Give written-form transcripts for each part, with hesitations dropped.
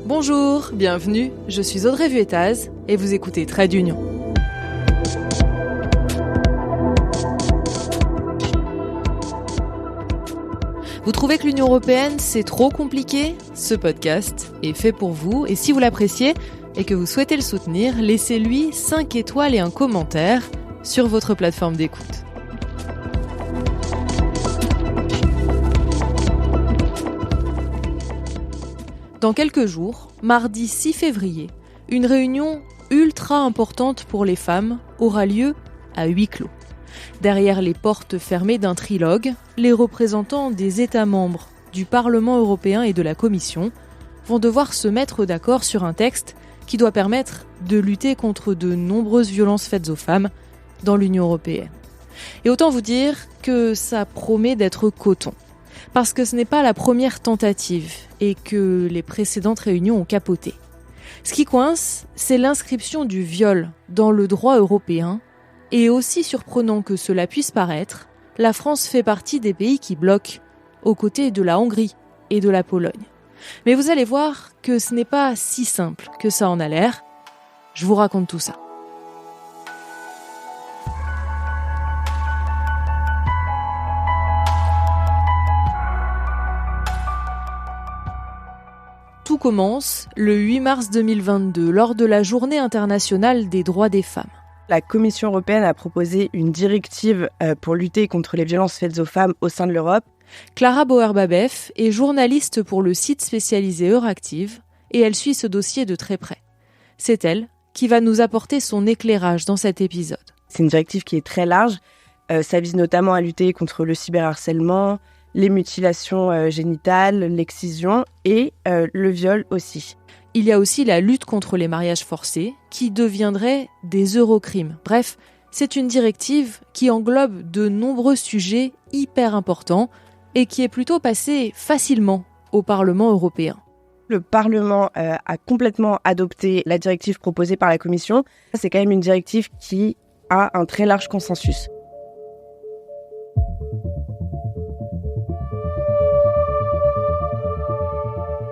Bonjour, bienvenue, je suis Audrey Vuettaz et vous écoutez Trait d'Union. Vous trouvez que l'Union européenne, c'est trop compliqué ? Ce podcast est fait pour vous et si vous l'appréciez et que vous souhaitez le soutenir, laissez-lui 5 étoiles et un commentaire sur votre plateforme d'écoute. Dans quelques jours, mardi 6 février, une réunion ultra importante pour les femmes aura lieu à huis clos. Derrière les portes fermées d'un trilogue, les représentants des États membres, du Parlement européen et de la Commission vont devoir se mettre d'accord sur un texte qui doit permettre de lutter contre de nombreuses violences faites aux femmes dans l'Union européenne. Et autant vous dire que ça promet d'être coton. Parce que ce n'est pas la première tentative et que les précédentes réunions ont capoté. Ce qui coince, c'est l'inscription du viol dans le droit européen. Et aussi surprenant que cela puisse paraître, la France fait partie des pays qui bloquent, aux côtés de la Hongrie et de la Pologne. Mais vous allez voir que ce n'est pas si simple que ça en a l'air. Je vous raconte tout ça. Tout commence le 8 mars 2022, lors de la Journée internationale des droits des femmes. La Commission européenne a proposé une directive pour lutter contre les violences faites aux femmes au sein de l'Europe. Clara Bauer-Babef est journaliste pour le site spécialisé Euractiv et elle suit ce dossier de très près. C'est elle qui va nous apporter son éclairage dans cet épisode. C'est une directive qui est très large. Ça vise notamment à lutter contre le cyberharcèlement, les mutilations génitales, l'excision et le viol aussi. Il y a aussi la lutte contre les mariages forcés, qui deviendraient des eurocrimes. Bref, c'est une directive qui englobe de nombreux sujets hyper importants et qui est plutôt passée facilement au Parlement européen. Le Parlement a complètement adopté la directive proposée par la Commission. C'est quand même une directive qui a un très large consensus.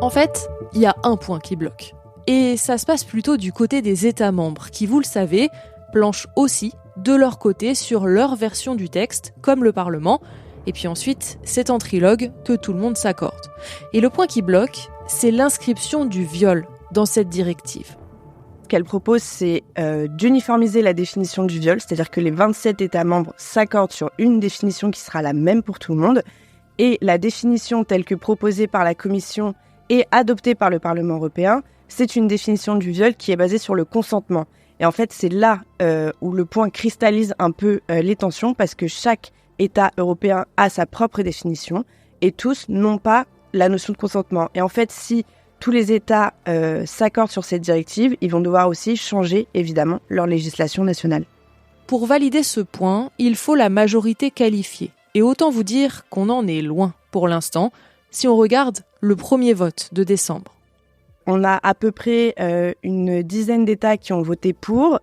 En fait, il y a un point qui bloque. Et ça se passe plutôt du côté des États membres, qui, vous le savez, planchent aussi de leur côté sur leur version du texte, comme le Parlement. Et puis ensuite, c'est en trilogue que tout le monde s'accorde. Et le point qui bloque, c'est l'inscription du viol dans cette directive. Ce qu'elle propose, c'est d'uniformiser la définition du viol, c'est-à-dire que les 27 États membres s'accordent sur une définition qui sera la même pour tout le monde. Et la définition telle que proposée par la Commission et adoptée par le Parlement européen, c'est une définition du viol qui est basée sur le consentement. Et en fait, c'est là où le point cristallise un peu les tensions, parce que chaque État européen a sa propre définition, et tous n'ont pas la notion de consentement. Et en fait, si tous les États s'accordent sur cette directive, ils vont devoir aussi changer, évidemment, leur législation nationale. Pour valider ce point, il faut la majorité qualifiée. Et autant vous dire qu'on en est loin pour l'instant, si on regarde le premier vote de décembre. On a à peu près une dizaine d'États qui ont voté pour,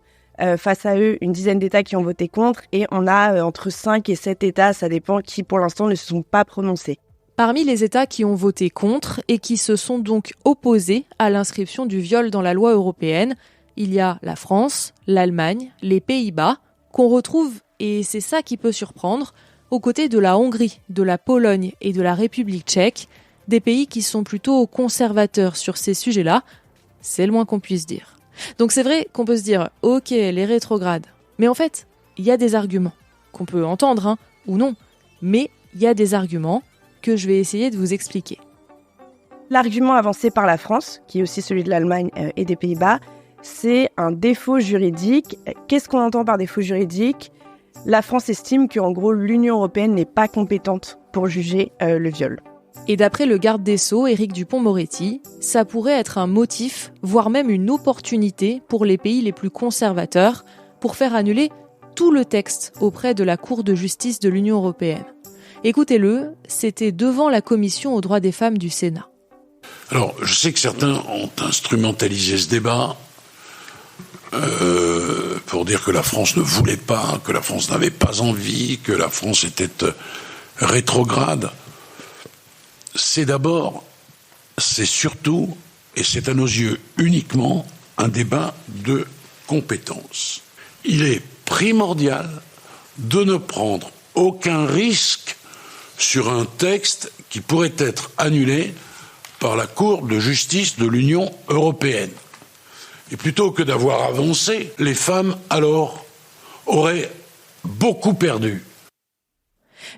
face à eux une dizaine d'États qui ont voté contre, et on a entre 5 et 7 États, ça dépend, qui pour l'instant ne se sont pas prononcés. Parmi les États qui ont voté contre et qui se sont donc opposés à l'inscription du viol dans la loi européenne, il y a la France, l'Allemagne, les Pays-Bas, qu'on retrouve, et c'est ça qui peut surprendre, aux côtés de la Hongrie, de la Pologne et de la République tchèque, des pays qui sont plutôt conservateurs sur ces sujets-là, c'est le moins qu'on puisse dire. Donc c'est vrai qu'on peut se dire « Ok, les rétrogrades », mais en fait, il y a des arguments qu'on peut entendre, ou non, mais il y a des arguments que je vais essayer de vous expliquer. L'argument avancé par la France, qui est aussi celui de l'Allemagne et des Pays-Bas, c'est un défaut juridique. Qu'est-ce qu'on entend par défaut juridique ? La France estime qu'en gros, l'Union européenne n'est pas compétente pour juger le viol. Et d'après le garde des Sceaux, Éric Dupond-Moretti, ça pourrait être un motif, voire même une opportunité pour les pays les plus conservateurs pour faire annuler tout le texte auprès de la Cour de justice de l'Union européenne. Écoutez-le, c'était devant la Commission aux droits des femmes du Sénat. Alors, je sais que certains ont instrumentalisé ce débat pour dire que la France ne voulait pas, que la France n'avait pas envie, que la France était rétrograde. C'est surtout et c'est à nos yeux uniquement un débat de compétences. Il est primordial de ne prendre aucun risque sur un texte qui pourrait être annulé par la Cour de justice de l'Union européenne. Et plutôt que d'avoir avancé, les femmes alors auraient beaucoup perdu.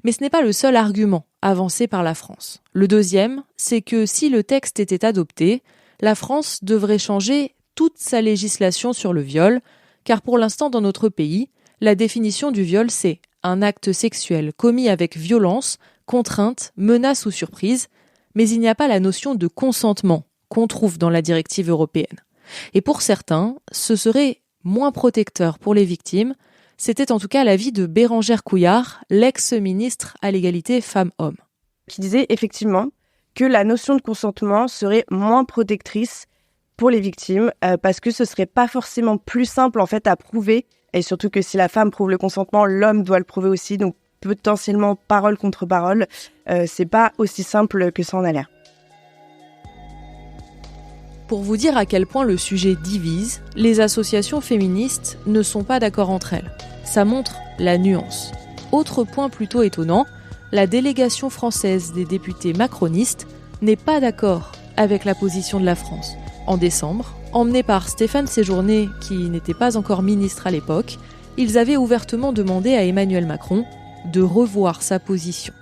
Mais ce n'est pas le seul argument avancé par la France. Le deuxième, c'est que si le texte était adopté, la France devrait changer toute sa législation sur le viol, car pour l'instant dans notre pays, la définition du viol c'est un acte sexuel commis avec violence, contrainte, menace ou surprise, mais il n'y a pas la notion de consentement qu'on trouve dans la directive européenne. Et pour certains, ce serait moins protecteur pour les victimes. C'était en tout cas l'avis de Bérangère Couillard, l'ex-ministre à l'égalité femmes-hommes. Qui disait effectivement que la notion de consentement serait moins protectrice pour les victimes parce que ce serait pas forcément plus simple en fait à prouver, et surtout que si la femme prouve le consentement, l'homme doit le prouver aussi, donc potentiellement parole contre parole, c'est pas aussi simple que ça en a l'air. Pour vous dire à quel point le sujet divise, les associations féministes ne sont pas d'accord entre elles. Ça montre la nuance. Autre point plutôt étonnant, la délégation française des députés macronistes n'est pas d'accord avec la position de la France. En décembre, emmenés par Stéphane Séjourné, qui n'était pas encore ministre à l'époque, ils avaient ouvertement demandé à Emmanuel Macron de revoir sa position.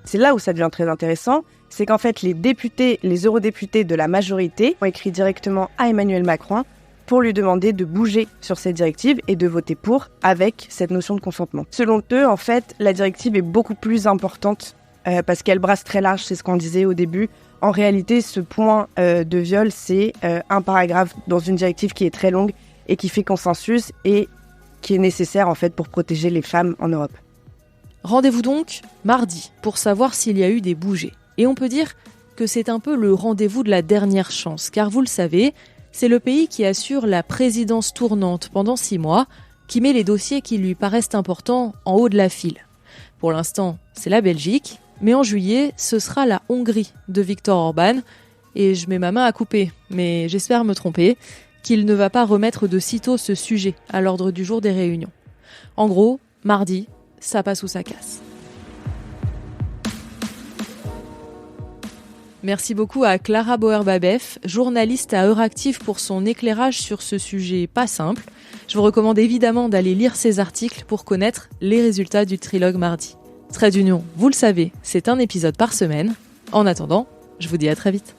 C'est là où ça devient très intéressant, c'est qu'en fait les eurodéputés de la majorité ont écrit directement à Emmanuel Macron pour lui demander de bouger sur cette directive et de voter pour avec cette notion de consentement. Selon eux, en fait, la directive est beaucoup plus importante parce qu'elle brasse très large, c'est ce qu'on disait au début. En réalité, ce point de viol, c'est un paragraphe dans une directive qui est très longue et qui fait consensus et qui est nécessaire en fait pour protéger les femmes en Europe. Rendez-vous donc mardi pour savoir s'il y a eu des bougées. Et on peut dire que c'est un peu le rendez-vous de la dernière chance, car vous le savez, c'est le pays qui assure la présidence tournante pendant 6 mois, qui met les dossiers qui lui paraissent importants en haut de la file. Pour l'instant, c'est la Belgique, mais en juillet, ce sera la Hongrie de Viktor Orban, et je mets ma main à couper, mais j'espère me tromper, qu'il ne va pas remettre de sitôt ce sujet à l'ordre du jour des réunions. En gros, mardi, ça passe ou ça casse. Merci beaucoup à Clara Bauer-Babef, journaliste à Euractiv pour son éclairage sur ce sujet pas simple. Je vous recommande évidemment d'aller lire ses articles pour connaître les résultats du trilogue mardi. Trait d'union, vous le savez, c'est un épisode par semaine. En attendant, je vous dis à très vite.